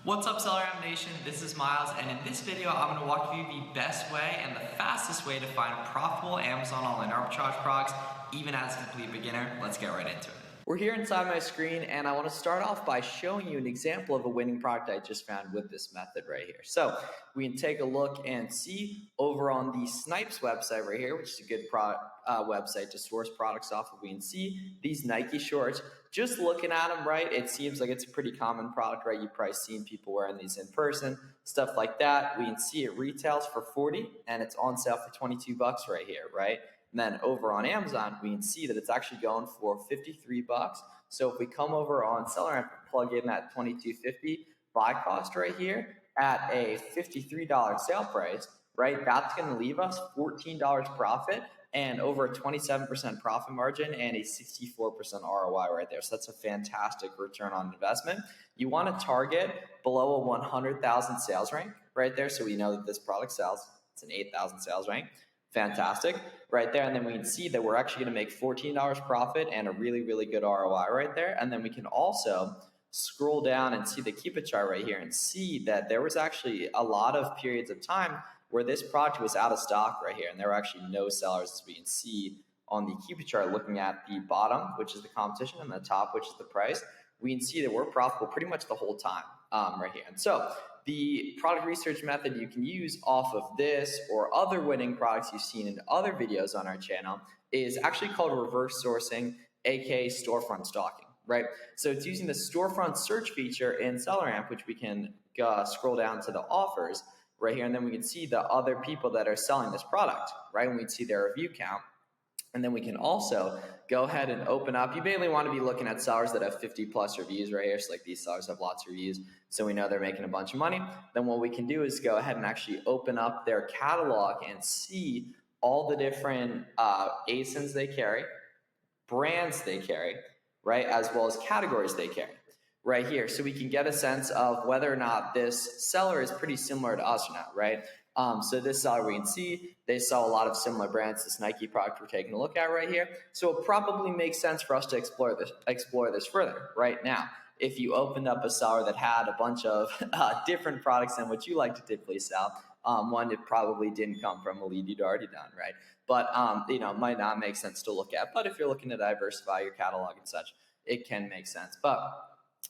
What's up, SellerAmp Nation? This is Miles, and in this video, I'm going to walk you through the best way and the fastest way to find profitable Amazon online arbitrage products, even as a complete beginner. Let's get right into it. We're here inside my screen, and I want to start off by showing you an example of a winning product I just found with this method right here. So we can take a look and see over on the Snipes website right here, which is a good website to source products off of. We can see these Nike shorts. Just looking at them, right, it seems like it's a pretty common product, right? You've probably seen people wearing these in person, stuff like that. We can see it retails for $40, and it's on sale for $22 right here, right? And then over on Amazon, we can see that it's actually going for $53. So if we come over on SellerAmp and plug in that $22.50 buy cost right here at a $53 sale price, right, that's going to leave us $14 profit and over a 27% profit margin and a 64% ROI right there. So that's a fantastic return on investment. You want to target below a 100,000 sales rank right there, so we know that this product sells. It's an 8,000 sales rank. Fantastic right there. And then we can see that we're actually going to make $14 profit and a really, really good ROI right there. And then we can also scroll down and see the Keep It chart right here and see that there was actually a lot of periods of time where this product was out of stock right here. And there were actually no sellers, as we can see on the Keep It chart, looking at the bottom, which is the competition, and the top, which is the price. We can see that we're profitable pretty much the whole time right here. And so the product research method you can use off of this or other winning products you've seen in other videos on our channel is actually called reverse sourcing, aka storefront stalking, right? So it's using the storefront search feature in SellerAmp, which we can scroll down to the offers right here, and then we can see the other people that are selling this product, right? And we can see their review count. And then we can also go ahead and open up. You mainly want to be looking at sellers that have 50 plus reviews right here. So like these sellers have lots of reviews, so we know they're making a bunch of money. Then what we can do is go ahead and actually open up their catalog and see all the different ASINs they carry, brands they carry, right, as well as categories they carry right here. So we can get a sense of whether or not this seller is pretty similar to us or not, right? So this seller, we can see they sell a lot of similar brands. This Nike product we're taking a look at right here. So it probably makes sense for us to explore this further right now. If you opened up a seller that had a bunch of different products than what you like to typically sell, one, it probably didn't come from a lead you'd already done, right? But it might not make sense to look at. But if you're looking to diversify your catalog and such, it can make sense. But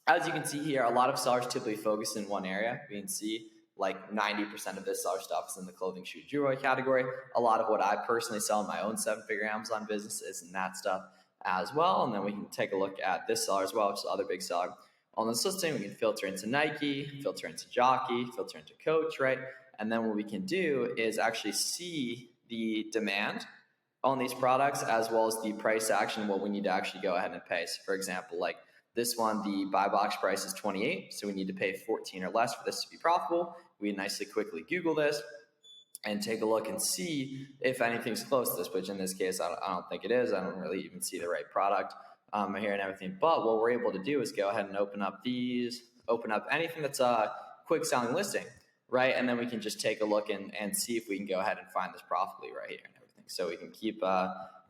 as you can see here, a lot of sellers typically focus in one area. We can see like 90% of this seller stuff is in the clothing, shoe, jewelry category. A lot of what I personally sell in my own 7-figure Amazon business is in that stuff as well. And then we can take a look at this seller as well, which is the other big seller on this listing. We can filter into Nike, filter into Jockey, filter into Coach, right? And then what we can do is actually see the demand on these products as well as the price action, what we need to actually go ahead and pay. So for example, like this one, the buy box price is 28, so we need to pay 14 or less for this to be profitable. We nicely quickly Google this and take a look and see if anything's close to this, which in this case, I don't think it is. I don't really even see the right product here and everything. But what we're able to do is go ahead and open up anything that's a quick selling listing, right? And then we can just take a look and see if we can go ahead and find this profitably right here and everything. So we can keep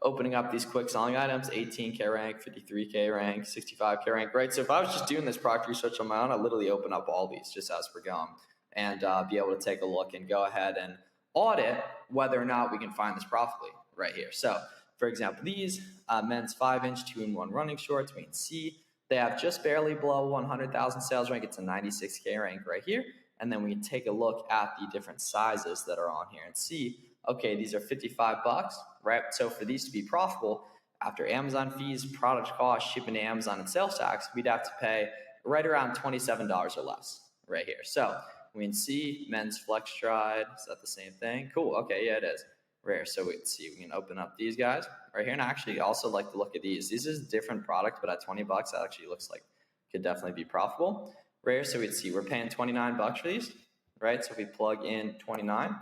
opening up these quick selling items, 18K rank, 53K rank, 65K rank, right? So if I was just doing this product research on my own, I'd literally open up all these just as we're going and be able to take a look and go ahead and audit whether or not we can find this profitably right here. So for example, these men's 5-inch 2-in-1 running shorts, we can see they have just barely below 100,000 sales rank. It's a 96K rank right here. And then we can take a look at the different sizes that are on here and see, okay, these are $55, right? So for these to be profitable, after Amazon fees, product costs, shipping to Amazon, and sales tax, we'd have to pay right around $27 or less right here. So we can see men's flex stride. Is that the same thing? Cool. Okay, yeah, it is. Rare. So we can see, we can open up these guys right here. And I actually also like to look at these. This is a different product, but at $20, that actually looks like could definitely be profitable. Rare. So we'd see we're paying $29 for these, right? So if we plug in 29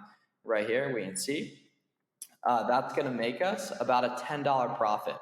right here, we can see that's going to make us about a $10 profit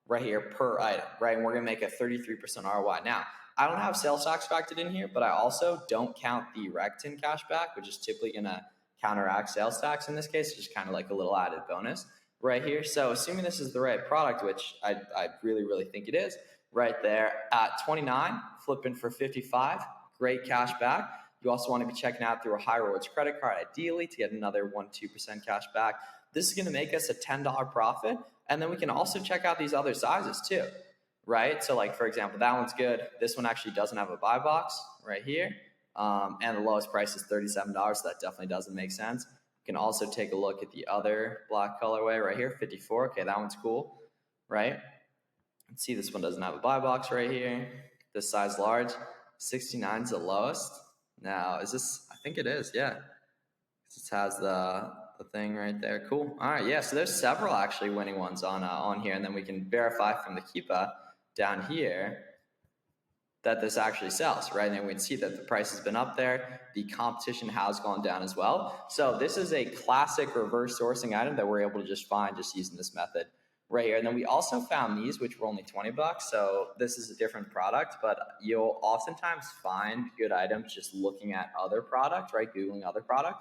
right here per item, right? And we're going to make a 33% ROI. Now, I don't have sales tax factored in here, but I also don't count the Rectin cashback, which is typically going to counteract sales tax in this case, just kind of like a little added bonus right here. So assuming this is the right product, which I really, really think it is, right there at 29, flipping for 55, great cash back. You also want to be checking out through a high rewards credit card, ideally, to get another 1-2% cash back. This is going to make us a $10 profit. And then we can also check out these other sizes too, right? So like, for example, that one's good. This one actually doesn't have a buy box right here. And the lowest price is $37, so that definitely doesn't make sense. You can also take a look at the other black colorway right here, 54. Okay, that one's cool, right? Let's see, this one doesn't have a buy box right here. This size large, 69 is the lowest. Now, is this, I think it is, yeah. This has the thing right there. Cool. All right, yeah, so there's several actually winning ones on here, and then we can verify from the Keepa down here that this actually sells, right? And then we can see that the price has been up there. The competition has gone down as well. So this is a classic reverse sourcing item that we're able to just find just using this method right here. And then we also found these, which were only $20. So this is a different product, but you'll oftentimes find good items just looking at other products, right? Googling other products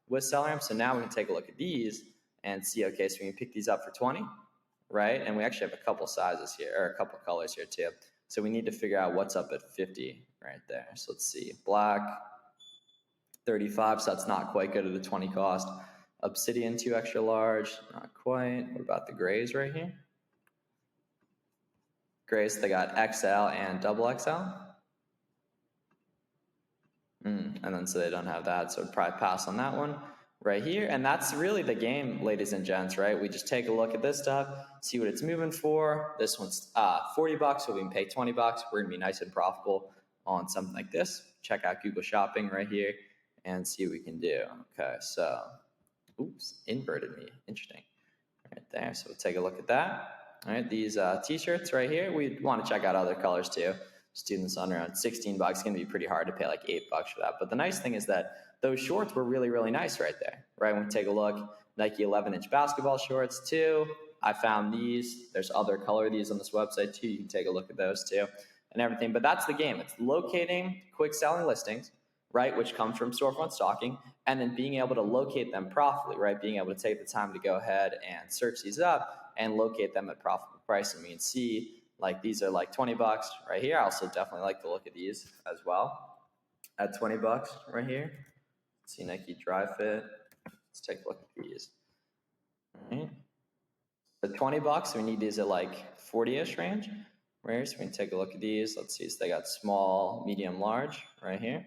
with SellerAmp. So now we can take a look at these and see, okay, so we can pick these up for 20, right? And we actually have a couple sizes here, or a couple colors here too. So we need to figure out what's up at 50 right there. So let's see, black, 35, so that's not quite good at the 20 cost. Obsidian, 2 extra large, not quite. What about the grays right here? Grays, they got XL and double XL. And then so they don't have that, so I'd probably pass on that one right here. And that's really the game, ladies and gents, right? We just take a look at this stuff, see what it's moving for. This one's $40, so we can pay $20. We're gonna be nice and profitable on something like this. Check out Google Shopping right here and see what we can do. Okay, so, oops, inverted me, interesting. Right there, so we'll take a look at that. All right, these t-shirts right here, we want to check out other colors too. Students on around $16, it's gonna be pretty hard to pay like $8 for that. But the nice thing is that those shorts were really, really nice right there, right? When we take a look, Nike 11-inch basketball shorts too. I found these. There's other color of these on this website too. You can take a look at those too and everything. But that's the game. It's locating quick selling listings, right, which comes from storefront stocking, and then being able to locate them profitably, right? Being able to take the time to go ahead and search these up and locate them at profitable price. And we can see like these are like $20 right here. I also definitely like to look at these as well at $20 right here. Let's see, Nike Dry Fit. Let's take a look at these. All right. For $20, we need these at like 40-ish range. Right here, so we can take a look at these. Let's see, so they got small, medium, large right here.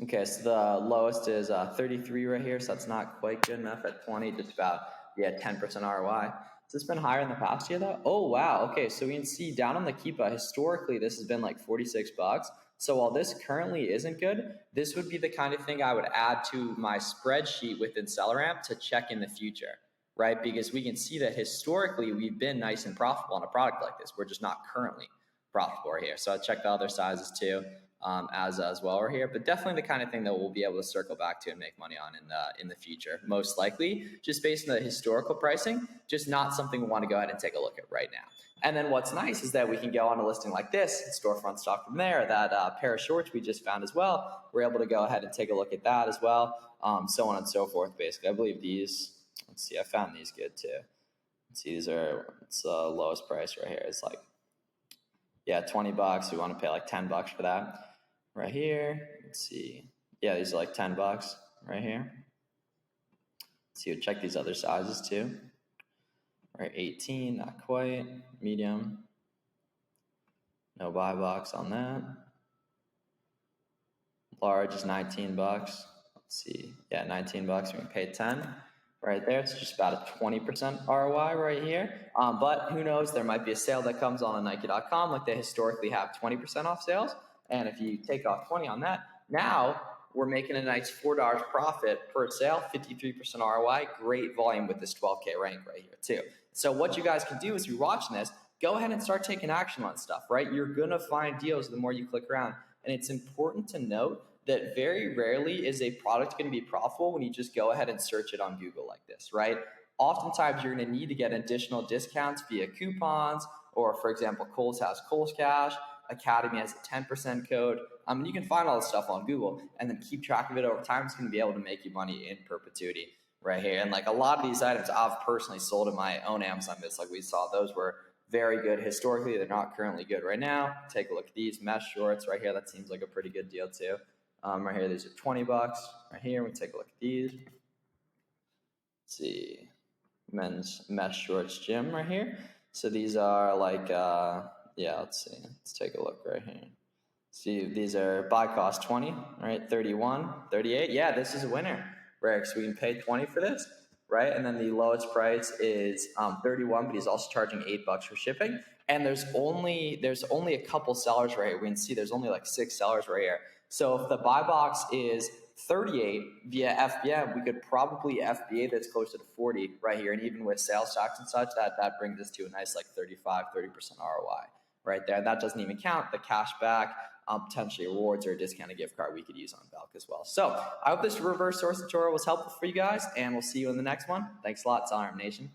Okay, so the lowest is 33 right here, so that's not quite good enough at 20, just about, 10% ROI. Has this been higher in the past year though? Oh, wow, okay, so we can see down on the Keepa, historically this has been like $46. So while this currently isn't good, this would be the kind of thing I would add to my spreadsheet within SellerAmp to check in the future, right? Because we can see that historically we've been nice and profitable on a product like this. We're just not currently profitable right here. So I check the other sizes too. As well right here, but definitely the kind of thing that we'll be able to circle back to and make money on in the future, most likely, just based on the historical pricing, just not something we want to go ahead and take a look at right now. And then what's nice is that we can go on a listing like this, storefront stock from there, that pair of shorts we just found as well. We're able to go ahead and take a look at that as well, so on and so forth, basically. I believe these, let's see, I found these good too. Let's see, these are, it's the lowest price right here. It's like, $20. We want to pay like $10 for that. Right here, let's see. Yeah, these are like $10 right here. Let's see, we'll check these other sizes too. Right, 18, not quite. Medium, no buy box on that. Large is $19. Let's see, $19. We can pay 10 right there. It's just about a 20% ROI right here. But who knows? There might be a sale that comes on Nike.com, like they historically have 20% off sales. And if you take off 20 on that, now we're making a nice $4 profit per sale, 53% ROI, great volume with this 12K rank right here too. So what you guys can do as you're watching this, go ahead and start taking action on stuff, right? You're gonna find deals the more you click around. And it's important to note that very rarely is a product gonna be profitable when you just go ahead and search it on Google like this, right? Oftentimes you're gonna need to get additional discounts via coupons, or for example, Kohl's has Kohl's Cash, Academy has a 10% code. You can find all this stuff on Google and then keep track of it over time. It's going to be able to make you money in perpetuity right here. And like a lot of these items I've personally sold in my own Amazon business, like we saw, those were very good historically. They're not currently good right now. Take a look at these mesh shorts right here. That seems like a pretty good deal too. Right here, these are $20. Right here, we take a look at these. Let's see, men's mesh shorts gym right here. So these are like, yeah, let's see. Let's take a look right here. See, these are buy cost 20, right? 31, 38. Yeah, this is a winner, right? So we can pay 20 for this, right? And then the lowest price is 31, but he's also charging $8 for shipping. And there's only a couple sellers right here. We can see there's only like 6 sellers right here. So if the buy box is 38 via FBA, we could probably FBA that's closer to 40 right here. And even with sales tax and such, that brings us to a nice like 35, 30% ROI right there. That doesn't even count the cash back, potentially rewards or a discounted gift card we could use on Belk as well. So I hope this reverse source tutorial was helpful for you guys, and we'll see you in the next one. Thanks a lot, SellerAmp Nation.